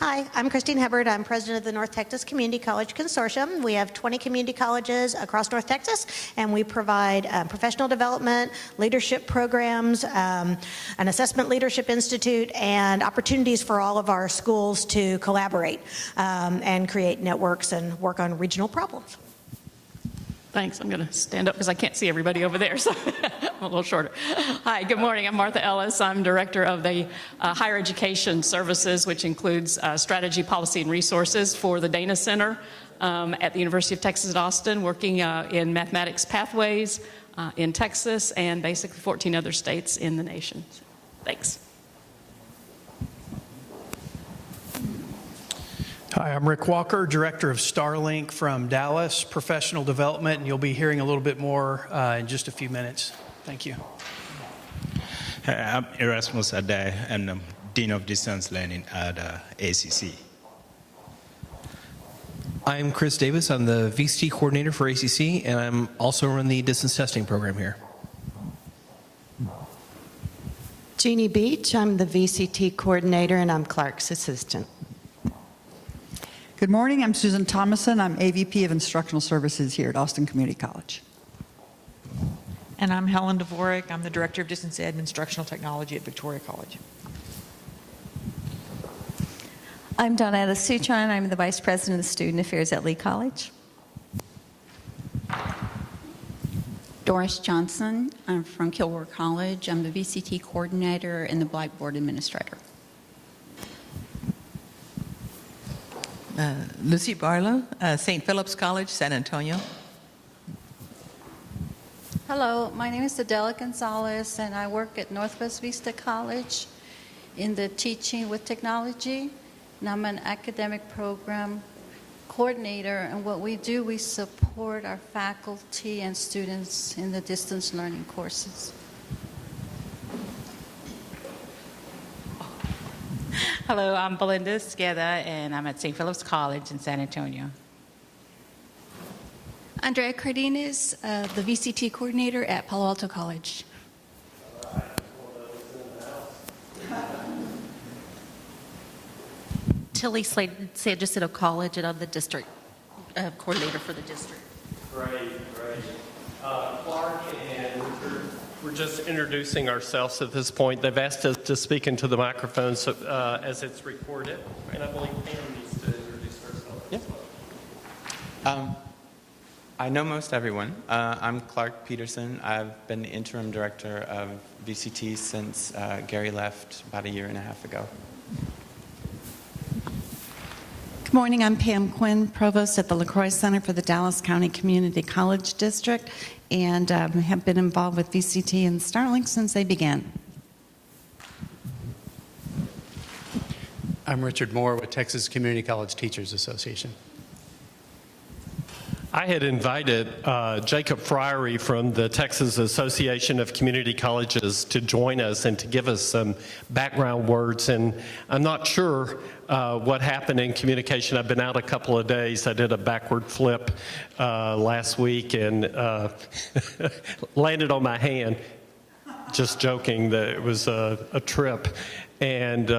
Hi, I'm Christine Hubbard. I'm president of the North Texas Community College Consortium. We have 20 community colleges across North Texas, and we provide professional development, leadership programs, an assessment leadership institute, and opportunities for all of our schools to collaborate and create networks and work on regional problems. Thanks. I'm going to stand up because I can't see everybody over there, so I'm a little shorter. Hi, good morning. I'm Martha Ellis. I'm director of the Higher Education Services, which includes strategy, policy, and resources for the Dana Center at the University of Texas at Austin, working in mathematics pathways in Texas and basically 14 other states in the nation. Thanks. Hi, I'm Rick Walker, Director of Starlink from Dallas Professional Development, and you'll be hearing a little bit more in just a few minutes. Thank you. Hi, I'm Erasmus Ade, and I'm Dean of Distance Learning at ACC. I'm Chris Davis. I'm the VCT Coordinator for ACC, and I'm also run the distance testing program here. Jeannie Beach. I'm the VCT Coordinator, and I'm Clark's Assistant. Good morning, I'm Susan Thomason. I'm AVP of Instructional Services here at Austin Community College. And I'm Helen Dvorak. I'm the Director of Distance Ed and Instructional Technology at Victoria College. I'm Donetta Sutron. I'm the Vice President of Student Affairs at Lee College. Doris Johnson. I'm from Kilgore College. I'm the VCT Coordinator and the Blackboard Administrator. Lucy Barlow, St. Philip's College, San Antonio. Hello, my name is Adela Gonzalez, and I work at Northwest Vista College in the Teaching with Technology, and I'm an academic program coordinator, and what we do, we support our faculty and students in the distance learning courses. Hello, I'm Belinda Esqueda, and I'm at St. Philip's College in San Antonio. Andrea Cardenas, the VCT Coordinator at Palo Alto College. Tilly Slade, San Jacinto College, and I'm the District Coordinator for the district. Great. Clark and Richard, we're just introducing ourselves at this point. They've asked us to speak into the microphone so, as it's recorded, and I believe Pam needs to introduce herself. Yeah. I know most everyone. I'm Clark Peterson. I've been the Interim Director of VCT since Gary left about a year and a half ago. Good morning, I'm Pam Quinn, Provost at the LaCroix Center for the Dallas County Community College District, and have been involved with VCT and Starlink since they began. I'm Richard Moore with Texas Community College Teachers Association. I had invited Jacob Fryery from the Texas Association of Community Colleges to join us and to give us some background words, and I'm not sure what happened in communication. I've been out a couple of days. I did a backward flip last week and landed on my hand, just joking that it was a trip, and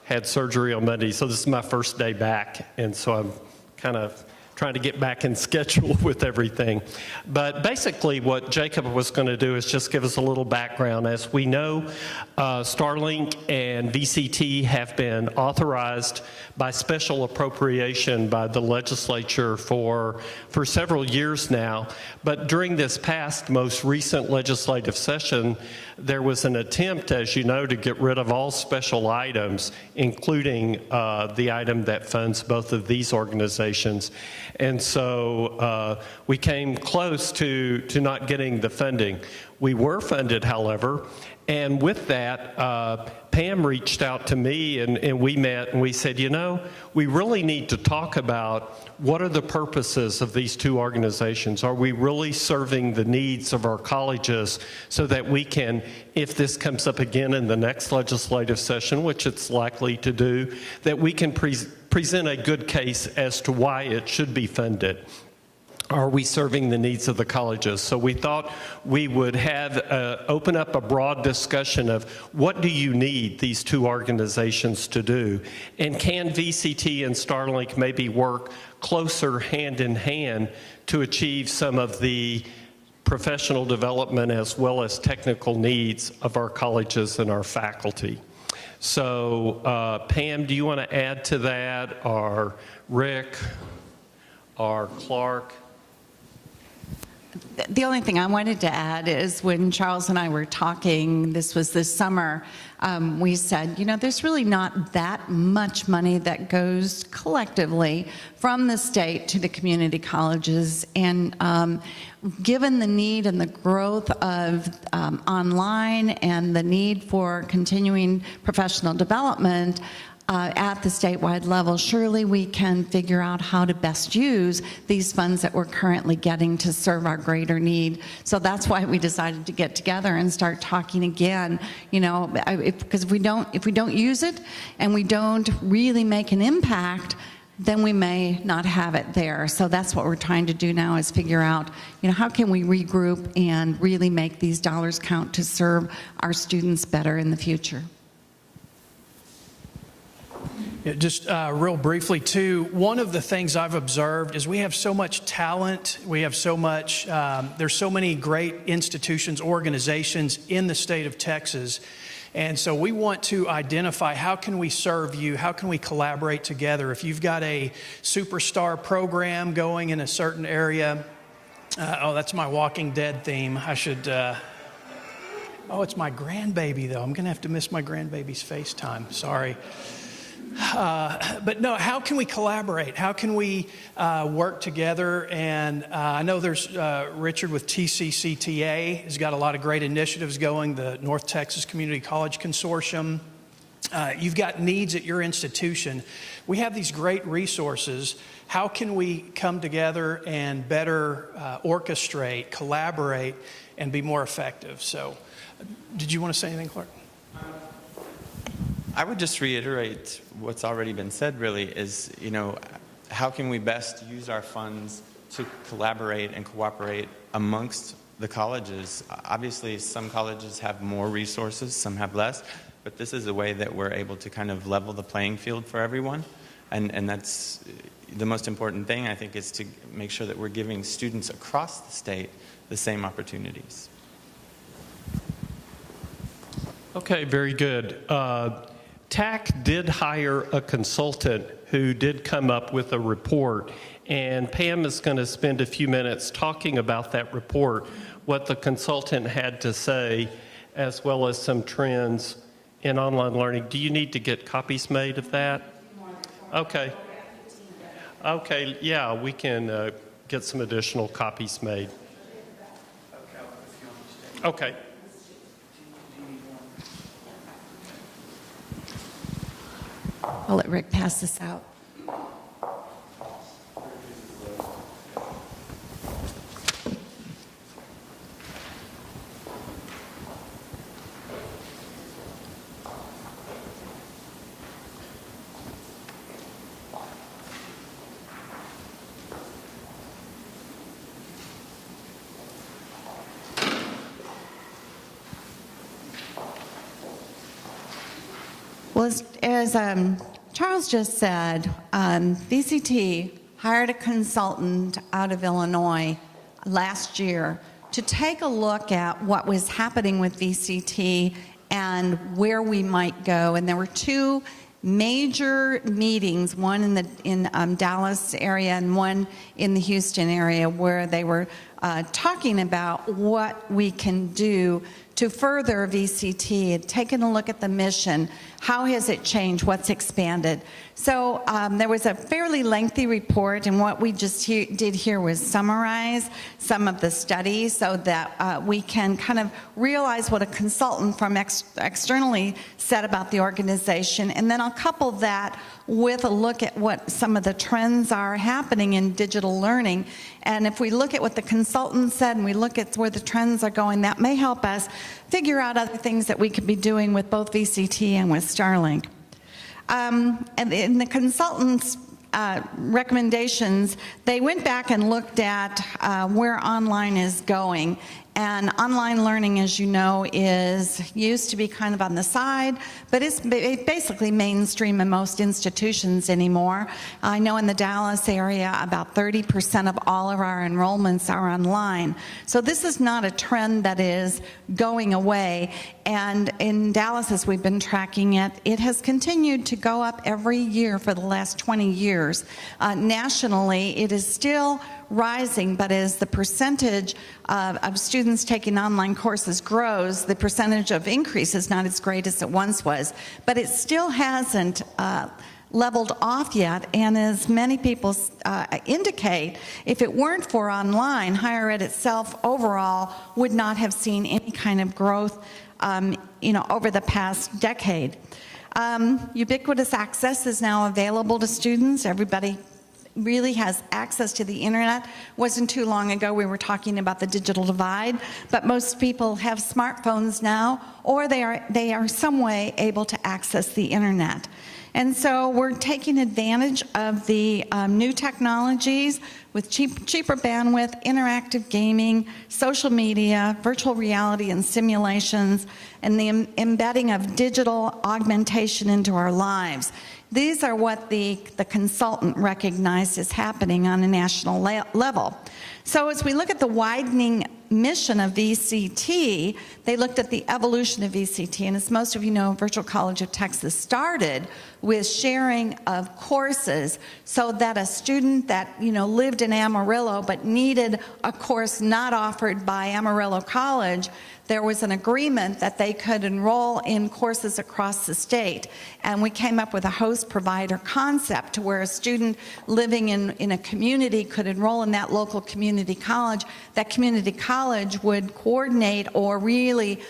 had surgery on Monday, so this is my first day back, and so I'm kind of trying to get back in schedule with everything. But basically what Jacob was going to do is just give us a little background. As we know, Starlink and VCT have been authorized by special appropriation by the legislature for several years now. But during this past most recent legislative session, there was an attempt, as you know, to get rid of all special items, including the item that funds both of these organizations. And so we came close to not getting the funding. We were funded, however, and with that, Pam reached out to me and we met and we said, you know, we really need to talk about what are the purposes of these two organizations. Are we really serving the needs of our colleges so that we can, if this comes up again in the next legislative session, which it's likely to do, that we can present a good case as to why it should be funded. are we serving the needs of the colleges? So we thought we would have open up a broad discussion of what do you need these two organizations to do, and can VCT and Starlink maybe work closer hand in hand to achieve some of the professional development as well as technical needs of our colleges and our faculty. So Pam, do you want to add to that, or Rick, or Clark? The only thing I wanted to add is when Charles and I were talking, this was this summer, we said, you know, there's really not that much money that goes collectively from the state to the community colleges. And given the need and the growth of online and the need for continuing professional development, at the statewide level, surely we can figure out how to best use these funds that we're currently getting to serve our greater need. So that's why we decided to get together and start talking again. You know, because if we don't use it and we don't really make an impact, then we may not have it there. So that's what we're trying to do now, is figure out, you know, how can we regroup and really make these dollars count to serve our students better in the future. Yeah, just real briefly too, one of the things I've observed is we have so much talent, we have so much, there's so many great institutions, organizations in the state of Texas, and so we want to identify how can we serve you, how can we collaborate together. If you've got a superstar program going in a certain area, oh, that's my Walking Dead theme, I should, oh, it's my grandbaby though, I'm gonna have to miss my grandbaby's FaceTime, sorry. But no, how can we collaborate? How can we work together? And I know there's Richard with TCCTA has got a lot of great initiatives going, the North Texas Community College Consortium. You've got needs at your institution. We have these great resources. How can we come together and better orchestrate, collaborate, and be more effective? So, did you want to say anything, Clark? I would just reiterate what's already been said, really, is, you know, how can we best use our funds to collaborate and cooperate amongst the colleges? Obviously, some colleges have more resources, some have less, but this is a way that we're able to kind of level the playing field for everyone. And that's the most important thing, I think, is to make sure that we're giving students across the state the same opportunities. Okay, very good. TAC did hire a consultant who did come up with a report, and Pam is going to spend a few minutes talking about that report, what the consultant had to say, as well as some trends in online learning. Do you need to get copies made of that? Okay. Okay, yeah, we can get some additional copies made. Okay. I'll let Rick pass this out. Well, as Charles just said, VCT hired a consultant out of Illinois last year to take a look at what was happening with VCT and where we might go. And there were two major meetings, one in the Dallas area and one in the Houston area, where they were talking about what we can do to further VCT, taking a look at the mission, how has it changed, what's expanded. So there was a fairly lengthy report, and what we just did here was summarize some of the studies so that we can kind of realize what a consultant from externally said about the organization, and then I'll couple that with a look at what some of the trends are happening in digital learning. And if we look at what the consultant said and we look at where the trends are going, that may help us figure out other things that we could be doing with both VCT and with Starlink. And the consultant's recommendations, they went back and looked at where online is going. And online learning, as you know, used to be kind of on the side, but it's basically mainstream in most institutions anymore. I know in the Dallas area, about 30% of all of our enrollments are online. So this is not a trend that is going away. And in Dallas, as we've been tracking it, it has continued to go up every year for the last 20 years. Nationally, it is still rising, but as the percentage of students taking online courses grows, the percentage of increase is not as great as it once was. But it still hasn't leveled off yet, and as many people indicate, if it weren't for online, higher ed itself overall would not have seen any kind of growth over the past decade. Ubiquitous access is now available to students. Everybody really has access to the internet. Wasn't too long ago we were talking about the digital divide, but most people have smartphones now, or they are some way able to access the internet. And so we're taking advantage of the new technologies with cheaper bandwidth, interactive gaming, social media, virtual reality and simulations, and the embedding of digital augmentation into our lives. These are what the consultant recognized as happening on a national level. So as we look at the widening mission of VCT, they looked at the evolution of VCT, and as most of you know, Virtual College of Texas started with sharing of courses so that a student that lived in Amarillo but needed a course not offered by Amarillo College, there was an agreement that they could enroll in courses across the state. And we came up with a host provider concept to where a student living in a community could enroll in that local community college. That community college would coordinate or really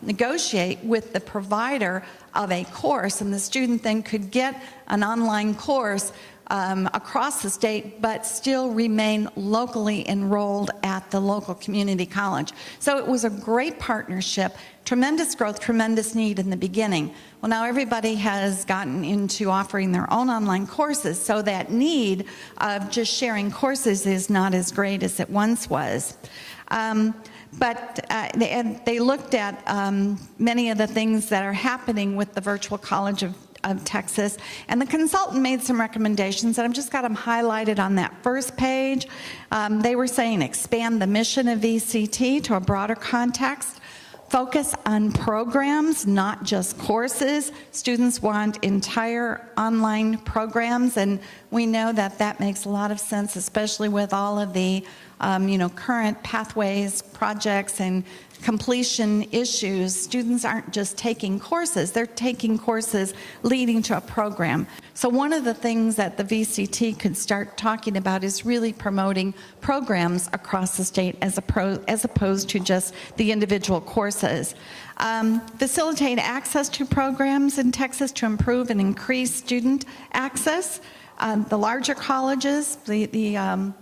negotiate with the provider of a course, and the student then could get an online course across the state, but still remain locally enrolled at the local community college. So it was a great partnership, tremendous growth, tremendous need in the beginning. Well, now everybody has gotten into offering their own online courses, so that need of just sharing courses is not as great as it once was. But they looked at many of the things that are happening with the Virtual College of Texas, and the consultant made some recommendations, and I've just got them highlighted on that first page. They were saying expand the mission of VCT to a broader context, focus on programs, not just courses. Students want entire online programs, and we know that that makes a lot of sense, especially with all of the current pathways, projects, and completion issues. Students aren't just taking courses, they're taking courses leading to a program. So one of the things that the VCT could start talking about is really promoting programs across the state as opposed to just the individual courses. Facilitate access to programs in Texas to improve and increase student access. The larger colleges, the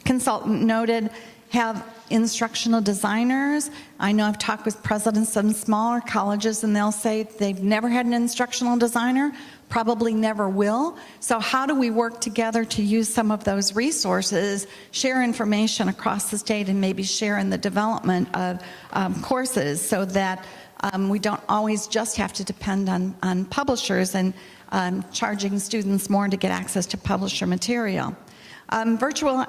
consultant noted, have instructional designers. I know I've talked with presidents of some smaller colleges, and they'll say they've never had an instructional designer, probably never will. So how do we work together to use some of those resources, share information across the state, and maybe share in the development of courses so that we don't always just have to depend on publishers and charging students more to get access to publisher material. Virtual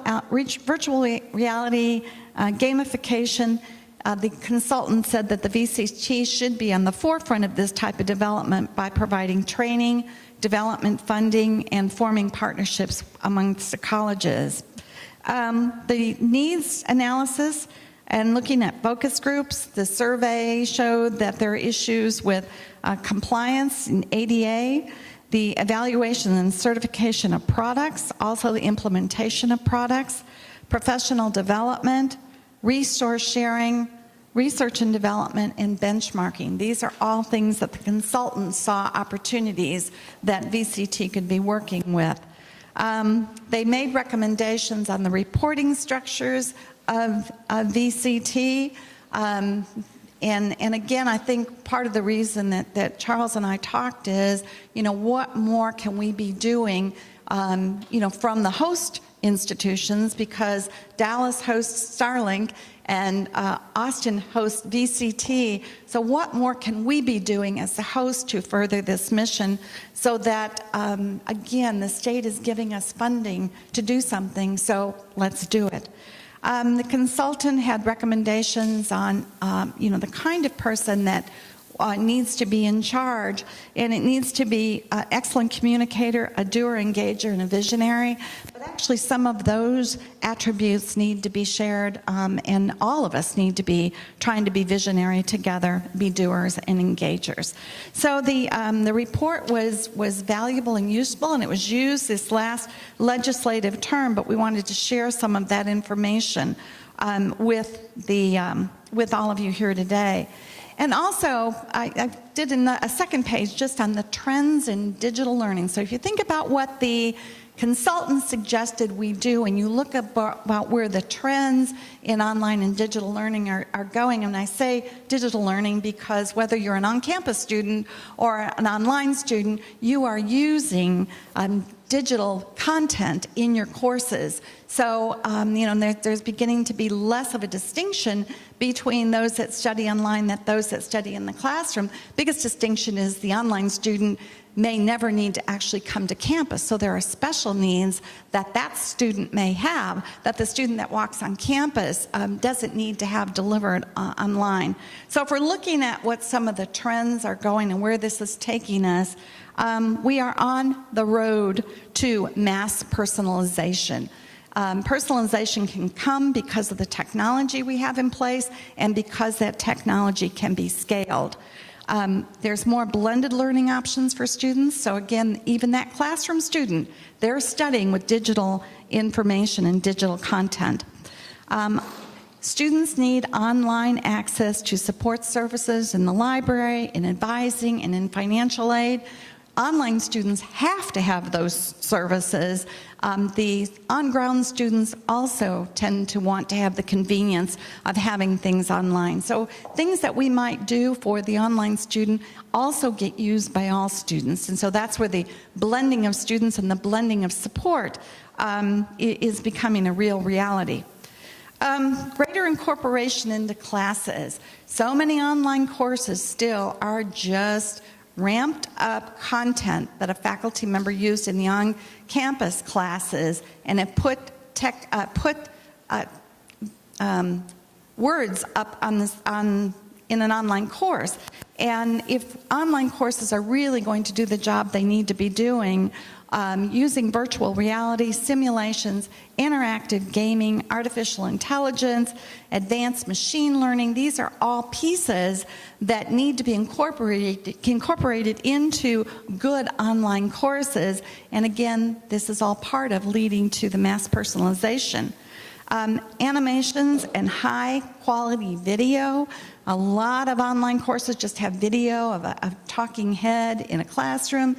reality, gamification. The consultant said that the VCT should be on the forefront of this type of development by providing training, development funding, and forming partnerships amongst the colleges. The needs analysis and looking at focus groups, the survey showed that there are issues with compliance and ADA, the evaluation and certification of products, also the implementation of products, professional development, resource sharing, research and development, and benchmarking. These are all things that the consultants saw opportunities that VCT could be working with. They made recommendations on the reporting structures of VCT, And again, I think part of the reason that Charles and I talked is, what more can we be doing, from the host institutions, because Dallas hosts Starlink and Austin hosts VCT. So what more can we be doing as the host to further this mission so that, again, the state is giving us funding to do something, so let's do it. The consultant had recommendations on, the kind of person that needs to be in charge, and it needs to be an excellent communicator, a doer, engager, and a visionary. But actually, some of those attributes need to be shared, and all of us need to be trying to be visionary together, be doers and engagers. So the report was valuable and useful, and it was used this last legislative term. But we wanted to share some of that information with all of you here today. And also, I did a second page just on the trends in digital learning. So if you think about what the consultant suggested we do, and you look about where the trends in online and digital learning are going, and I say digital learning because whether you're an on-campus student or an online student, you are using digital content in your courses. So, there's beginning to be less of a distinction between those that study online and those that study in the classroom. Biggest distinction is the online student may never need to actually come to campus. So there are special needs that student may have that the student that walks on campus doesn't need to have delivered online. So if we're looking at what some of the trends are going and where this is taking us, we are on the road to mass personalization. Personalization can come because of the technology we have in place and because that technology can be scaled. There's more blended learning options for students. So again, even that classroom student, they're studying with digital information and digital content. Students need online access to support services in the library, in advising, and in financial aid. Online students have to have those services. The on-ground students also tend to want to have the convenience of having things online. So things that we might do for the online student also get used by all students. And so that's where the blending of students and the blending of support is becoming a real reality. Greater incorporation into classes. So many online courses still are just ramped up content that a faculty member used in the on-campus classes, and it put words up in an online course. And if online courses are really going to do the job they need to be doing, using virtual reality, simulations, interactive gaming, artificial intelligence, advanced machine learning, these are all pieces that need to be incorporated into good online courses. And again, this is all part of leading to the mass personalization. Animations and high quality video. A lot of online courses just have video of a talking head in a classroom.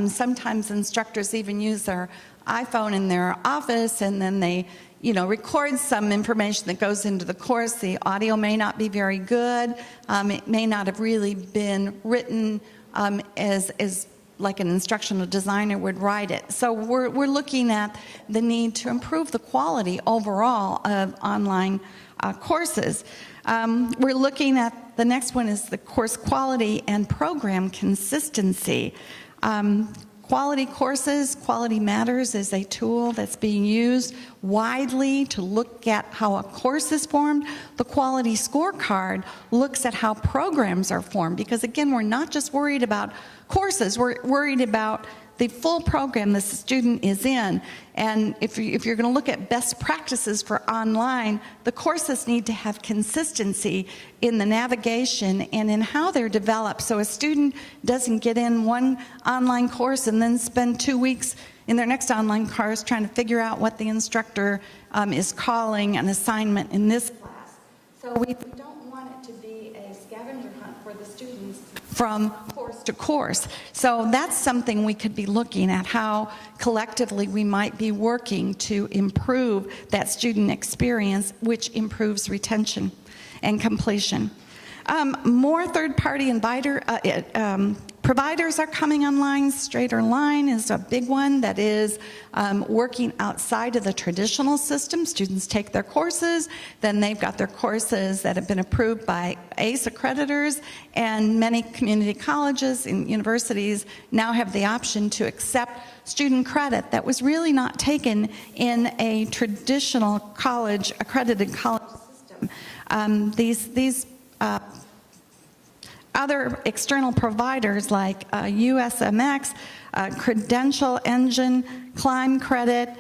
Sometimes instructors even use their iPhone in their office, and then they record some information that goes into the course. The audio may not be very good. It may not have really been written as like an instructional designer would write it. So we're looking at the need to improve the quality overall of online courses. We're looking at, the next one is the course quality and program consistency. Quality courses, Quality Matters is a tool that's being used widely to look at how a course is formed. The quality scorecard looks at how programs are formed, because again, we're not just worried about courses, we're worried about the full program the student is in. And if you're going to look at best practices for online, the courses need to have consistency in the navigation and in how they're developed, so a student doesn't get in one online course and then spend 2 weeks in their next online course trying to figure out what the instructor is calling an assignment in this class. So we don't want it to be a scavenger hunt for the students from course to course. So that's something we could be looking at, how collectively we might be working to improve that student experience, which improves retention and completion. More third-party providers are coming online. Straighter Line is a big one that is working outside of the traditional system. Students take their courses, then they've got their courses that have been approved by ACE accreditors, and many community colleges and universities now have the option to accept student credit that was really not taken in a traditional college, accredited college system. These other external providers like USMX, Credential Engine, Climb Credit,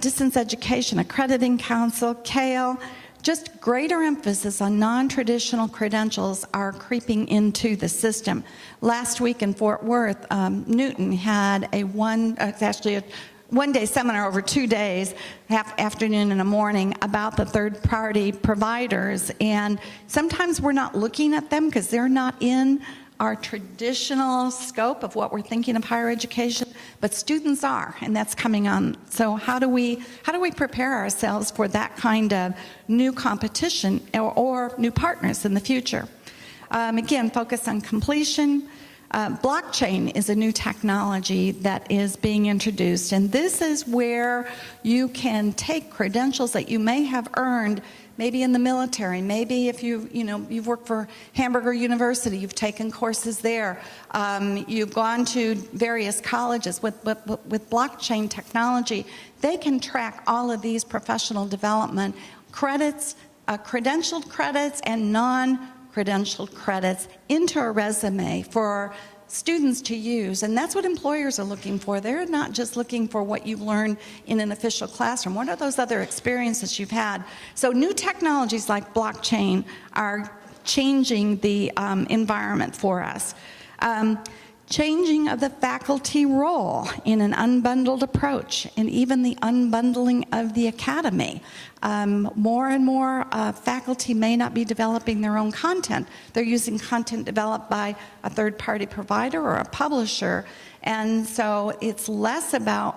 Distance Education Accrediting Council, CALE, just greater emphasis on non-traditional credentials are creeping into the system. Last week in Fort Worth, Newton had a one-day seminar over 2 days, half afternoon and a morning, about the third-party providers. And sometimes we're not looking at them because they're not in our traditional scope of what we're thinking of higher education, but students are, and that's coming on. So how do we prepare ourselves for that kind of new competition or new partners in the future? Again, focus on completion. Blockchain is a new technology that is being introduced, and this is where you can take credentials that you may have earned maybe in the military, maybe if you've worked for Hamburger University, you've taken courses there, you've gone to various colleges with blockchain technology. They can track all of these professional development credits, credentialed credits and non-credentialed credits into a resume for students to use, and that's what employers are looking for. They're not just looking for what you've learned in an official classroom. What are those other experiences you've had? So new technologies like blockchain are changing the environment for us. Changing of the faculty role in an unbundled approach, and even the unbundling of the academy. More and more faculty may not be developing their own content. They're using content developed by a third-party provider or a publisher, and so it's less about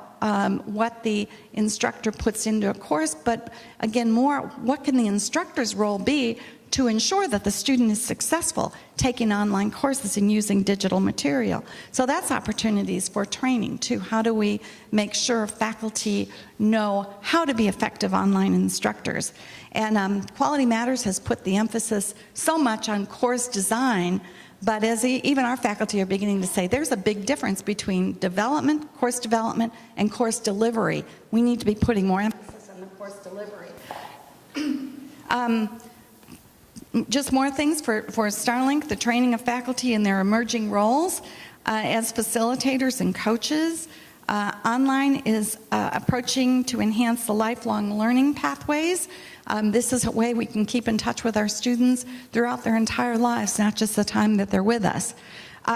what the instructor puts into a course, but again, more what can the instructor's role be to ensure that the student is successful taking online courses and using digital material. So that's opportunities for training too. How do we make sure faculty know how to be effective online instructors? And Quality Matters has put the emphasis so much on course design, but as even our faculty are beginning to say, there's a big difference between course development, and course delivery. We need to be putting more emphasis on the course delivery. Just more things for Starlink, the training of faculty in their emerging roles as facilitators and coaches. Online is approaching to enhance the lifelong learning pathways. This is a way we can keep in touch with our students throughout their entire lives, not just the time that they're with us.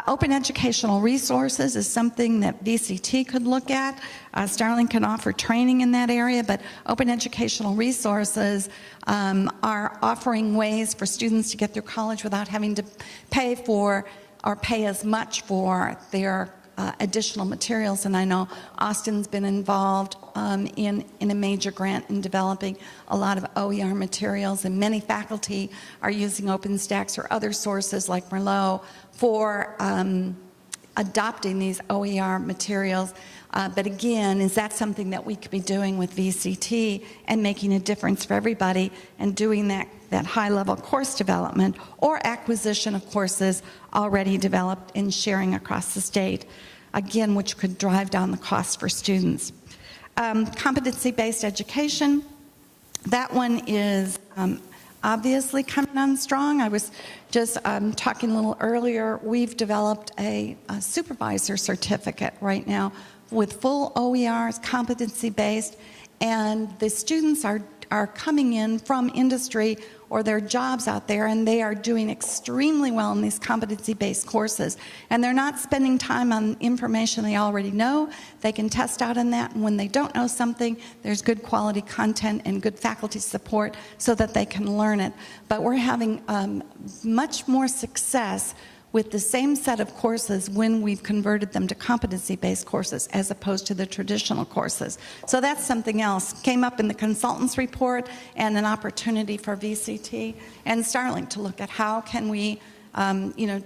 Open educational resources is something that VCT could look at. Starling can offer training in that area, but open educational resources are offering ways for students to get through college without having to pay for or pay as much for their additional materials. And I know Austin's been involved in a major grant in developing a lot of OER materials, and many faculty are using OpenStax or other sources like Merlot for adopting these OER materials. But again, is that something that we could be doing with VCT and making a difference for everybody and doing that high-level course development or acquisition of courses already developed and sharing across the state, again, which could drive down the cost for students. Competency-based education, that one is obviously coming on strong. I was just talking a little earlier, we've developed a supervisor certificate right now with full OERs, competency-based, and the students are coming in from industry or their jobs out there, and they are doing extremely well in these competency-based courses. And they're not spending time on information they already know. They can test out on that, and when they don't know something, there's good quality content and good faculty support so that they can learn it. But we're having much more success with the same set of courses when we've converted them to competency-based courses as opposed to the traditional courses. So that's something else. Came up in the consultants report and an opportunity for VCT and Starling to look at how can we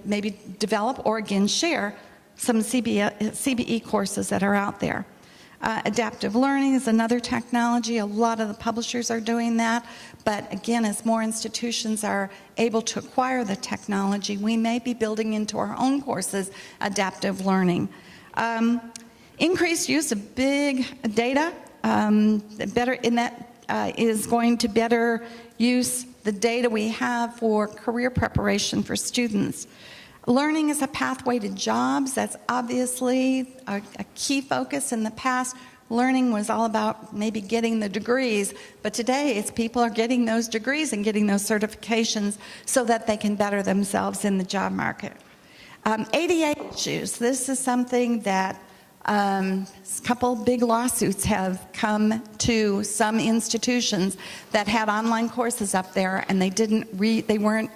maybe develop or again share some CBE courses that are out there. Adaptive learning is another technology. A lot of the publishers are doing that. But again, as more institutions are able to acquire the technology, we may be building into our own courses adaptive learning. Increased use of big data, is going to better use the data we have for career preparation for students. Learning is a pathway to jobs. That's obviously a key focus. In the past, learning was all about maybe getting the degrees, but today it's people are getting those degrees and getting those certifications so that they can better themselves in the job market. ADA issues. This is something that a couple big lawsuits have come to some institutions that had online courses up there and they weren't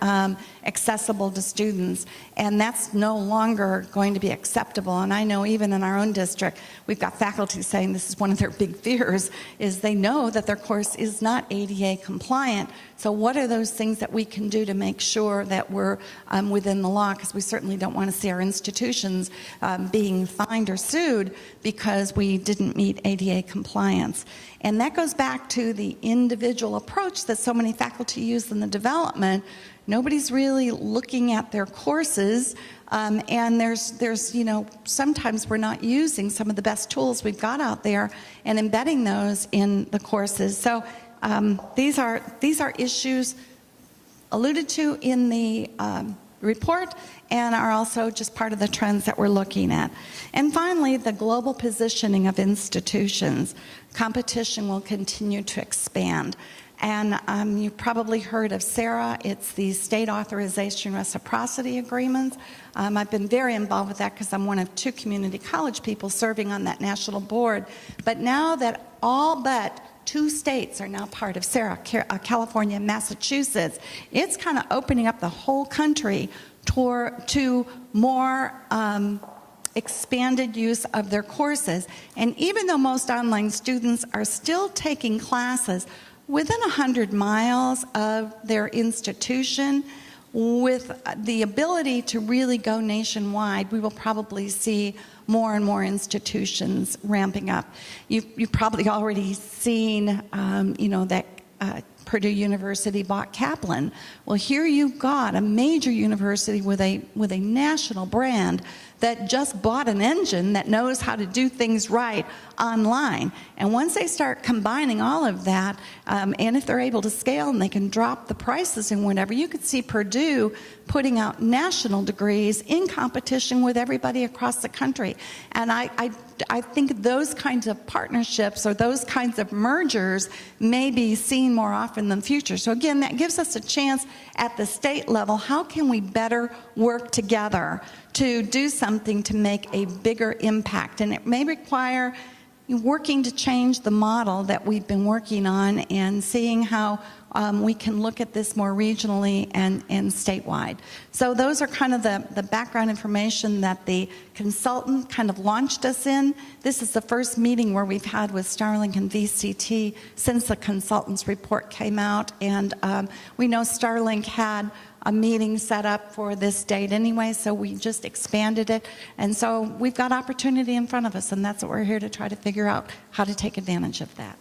accessible to students, and that's no longer going to be acceptable. And I know even in our own district we've got faculty saying this is one of their big fears, is they know that their course is not ADA compliant. So what are those things that we can do to make sure that we're within the law, because we certainly don't want to see our institutions being fined or sued because we didn't meet ADA compliance. And that goes back to the individual approach that so many faculty use in the development. Nobody's really looking at their courses, and there's sometimes we're not using some of the best tools we've got out there and embedding those in the courses. So these are issues alluded to in the report and are also just part of the trends that we're looking at. And finally, the global positioning of institutions. Competition will continue to expand. And you've probably heard of SARA. It's the State Authorization Reciprocity Agreements. I've been very involved with that because I'm one of 2 community college people serving on that national board. But now that all but 2 states are now part of SARA, California and Massachusetts, it's kind of opening up the whole country to more expanded use of their courses. And even though most online students are still taking classes within 100 miles of their institution, with the ability to really go nationwide, we will probably see more and more institutions ramping up. You've probably already seen, that Purdue University bought Kaplan. Well, here you've got a major university with a national brand that just bought an engine that knows how to do things right online. And once they start combining all of that, and if they're able to scale and they can drop the prices and whatever, you could see Purdue putting out national degrees in competition with everybody across the country. And I think those kinds of partnerships or those kinds of mergers may be seen more often in the future. So again, that gives us a chance at the state level. How can we better work together to do something to make a bigger impact? And it may require working to change the model that we've been working on and seeing how we can look at this more regionally and statewide. So those are kind of the background information that the consultant kind of launched us in. This is the first meeting where we've had with Starling and VCT since the consultant's report came out. And we know Starling had a meeting set up for this date anyway, so we just expanded it. And so we've got opportunity in front of us, and that's what we're here to try to figure out how to take advantage of that.